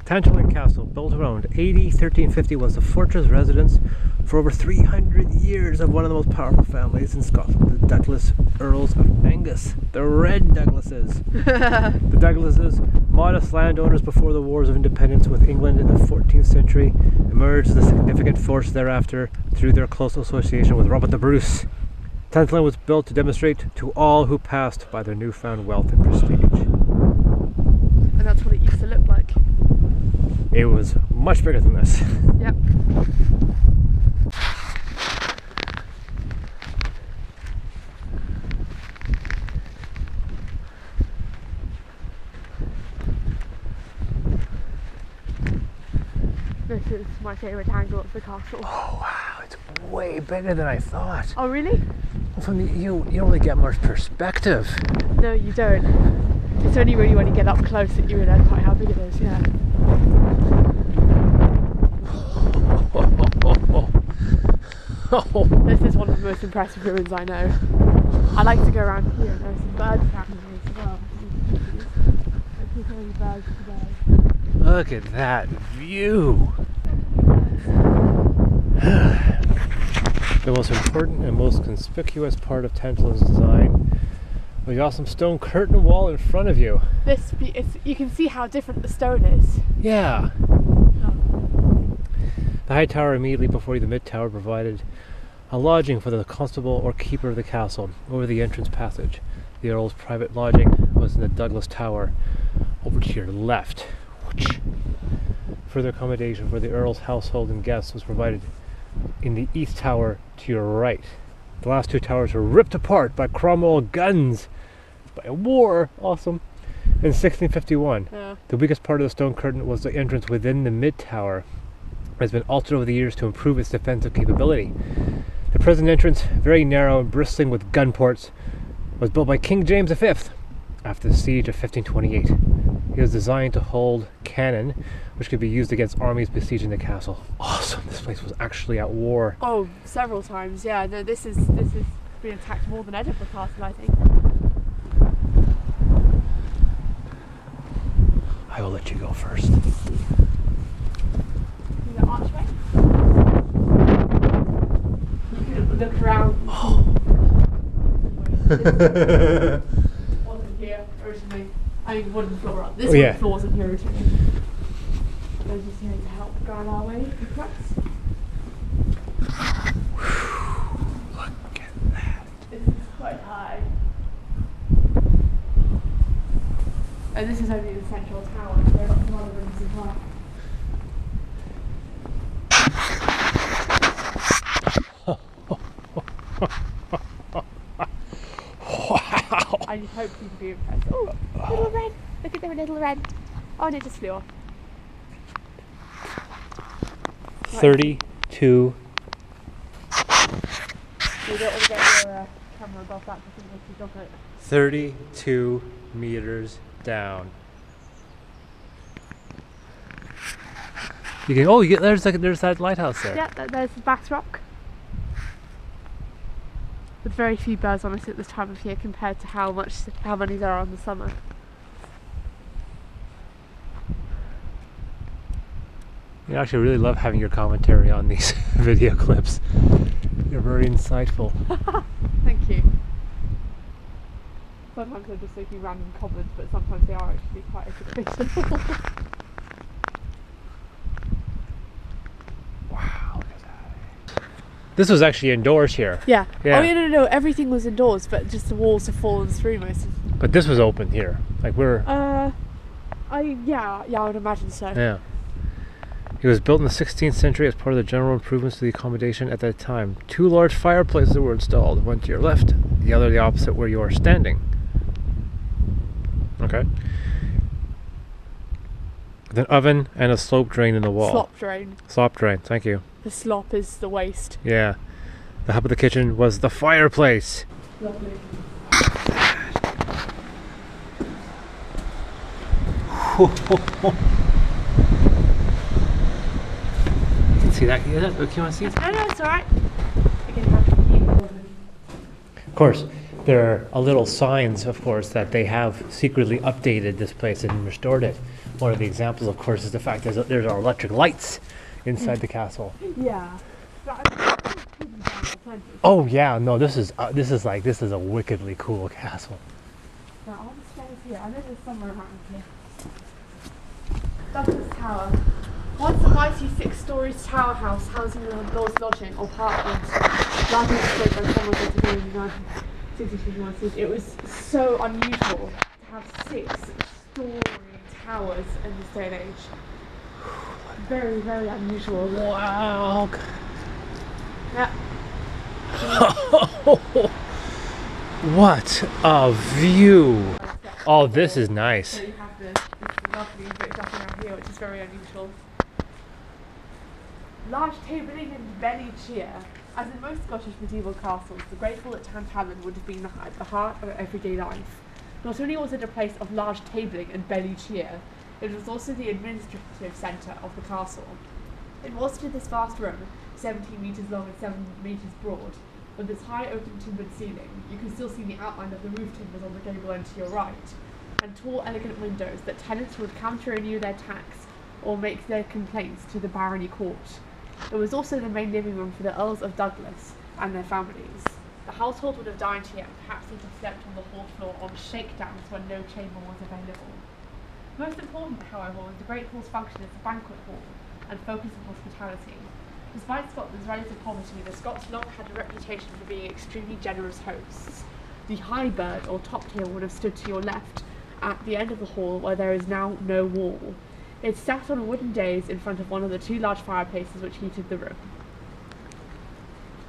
Tantallon Castle, built around AD 1350, was the fortress residence for over 300 years of one of the most powerful families in Scotland, the Douglas Earls of Angus, the Red Douglases. The Douglases, modest landowners before the Wars of Independence with England in the 14th century, emerged as a significant force thereafter through their close association with Robert the Bruce. Tantallon was built to demonstrate to all who passed by their newfound wealth and prestige. And that's what it used to look like. It was much bigger than this. Yep. This is my favourite angle of the castle. Oh wow, it's way bigger than I thought. Oh really? From the, you don't really get much perspective. No, you don't. It's only really when you get up close that you realise quite how big it is, yeah. This is one of the most impressive ruins I know. I like to go around here and there's some birds around here as well. Birds today. Look at that view! The most important and most conspicuous part of Tantallon's design was the awesome stone curtain wall in front of you. You can see how different the stone is. Yeah. Oh. The high tower immediately before you, the mid tower, provided a lodging for the constable or keeper of the castle over the entrance passage. The Earl's private lodging was in the Douglas Tower over to your left. Further accommodation for the Earl's household and guests was provided in the East Tower to your right. The last two towers were ripped apart by Cromwell guns by a war. Awesome. In 1651, Yeah. the weakest part of the stone curtain was the entrance within the mid tower. It has been altered over the years to improve its defensive capability. The present entrance, very narrow and bristling with gun ports, was built by King James V after the siege of 1528. It was designed to hold cannon, which could be used against armies besieging the castle. Awesome! This place was actually at war. Oh, several times. Yeah. No, this is been attacked more than Edinburgh Castle, I think. I will let you go first. See the archway? You can look around. Wasn't here originally. I mean, wooden floor up. This wooden floor wasn't here originally. They're just here to help guard our way across. Look at that. This is quite high. And this is only the central tower. There are lots of other rooms as well. Wow! I just hope people be impressed. Oh, little wren! Look at their little wren. Oh, and it just flew off. 32. You don't want to get your camera above that because it makes you it. 32 meters down. You can, oh, there's that lighthouse there. Yeah, there's the Bass Rock. With very few birds on it at this time of year compared to how many there are in the summer. I actually really love having your commentary on these video clips. You're very insightful. Thank you. Sometimes they're just making random comments, but sometimes they are actually quite educational. Wow, look at that. This was actually indoors here. Yeah. Yeah. Oh yeah, no, everything was indoors, but just the walls have fallen through most of. But this was open here. Like we're. Yeah, I would imagine so. Yeah. It was built in the 16th century as part of the general improvements to the accommodation at that time. Two large fireplaces were installed, one to your left, the other the opposite where you are standing. Okay. With an oven and a slope drain in the wall. Slop drain. Slop drain, thank you. The slop is the waste. Yeah. The hub of the kitchen was the fireplace. Lovely. See that? Yeah, look, you want to see it? No, it's alright. Of course, There are little signs, of course, that they have secretly updated this place and restored it. One of the examples, of course, is the fact that there's electric lights inside the castle. Yeah. Oh yeah, no, this is a wickedly cool castle. Now, all the stairs here, I know there's somewhere around here. Douglas Tower. Once a mighty 6-story tower house housing the Lord's lodging or apartment, largely destroyed by someone that today in the 1960s. It was so unusual to have 6-story towers in this day and age. Very, very unusual. Wow. Yeah. What a view! Oh, this is nice. So you have this lovely bit up around here, which is very unusual. Large tabling and belly cheer. As in most Scottish medieval castles, the Great Hall at Tantallon would have been at the heart of everyday life. Not only was it a place of large tabling and belly cheer, it was also the administrative centre of the castle. It was to this vast room, 17 metres long and 7 metres broad, with its high open timbered ceiling. You can still see the outline of the roof timbers on the gable end to your right, and tall, elegant windows that tenants would come to renew their tax or make their complaints to the barony court. It was also the main living room for the Earls of Douglas and their families. The household would have dined here and perhaps even slept on the hall floor on shakedowns when no chamber was available. Most important, however, was the Great Hall's function as a banquet hall and focus of hospitality. Despite Scotland's relative poverty, the Scots long had a reputation for being extremely generous hosts. The high bird or top tier would have stood to your left at the end of the hall where there is now no wall. It sat on a wooden dais in front of one of the 2 large fireplaces which heated the room.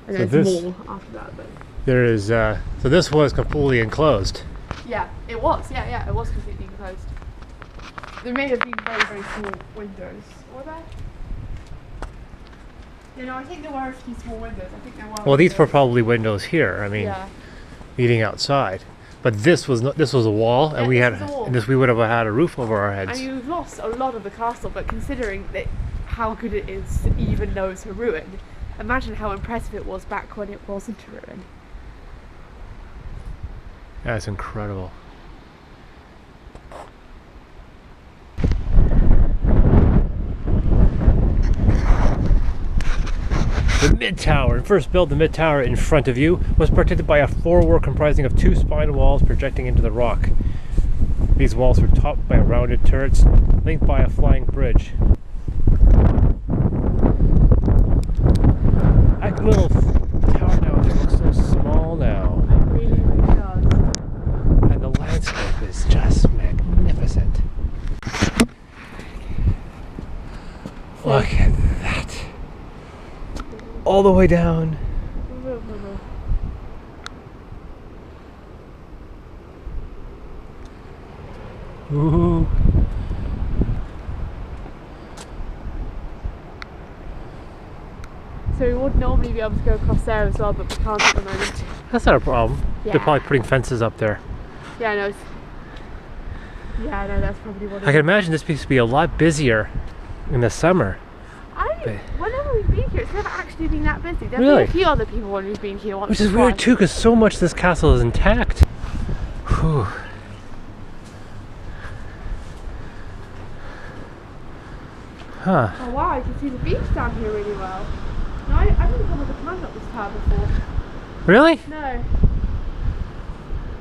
And So there's more after that, but there is, so this was completely enclosed. yeah, it was. Yeah, it was completely enclosed. There may have been very, very small windows. Were there? You know, I think there were a few small windows. I think there were. Well, these were windows. probably windows here. I mean, Yeah. leading outside. But this was not. This was a wall, and Yeah, this was a wall. we would have had a roof over our heads. And you've lost a lot of the castle, but considering that how good it is to even though it's a ruin, imagine how impressive it was back when it wasn't a ruin. That's incredible. The mid tower, first built the mid tower in front of you, was protected by a forework comprising of 2 spine walls projecting into the rock. These walls were topped by rounded turrets, linked by a flying bridge. That little tower now looks so small now, It really, really does. and the landscape is just magnificent. Look at that. All the way down. Ooh. So we would normally be able to go across there as well, but we can't at the moment. That's not a problem. Yeah. They're probably putting fences up there. Yeah, I know. Yeah, I know. That's probably what. I can imagine this piece to be a lot busier in the summer. Whenever we've been here, it's never actually been that busy. There's Really? been a few other people when we've been here once. Which is or twice. weird too, because so much of this castle is intact. Whew. Huh. Oh wow, I can see the beach down here really well. No, I didn't come with a plan up this tower before. Really? No.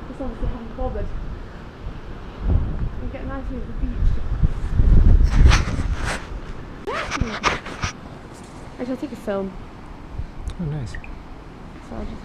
Just obviously haven't bothered. You get a nice view of the beach. I shall take a film. Oh, nice. So I'll just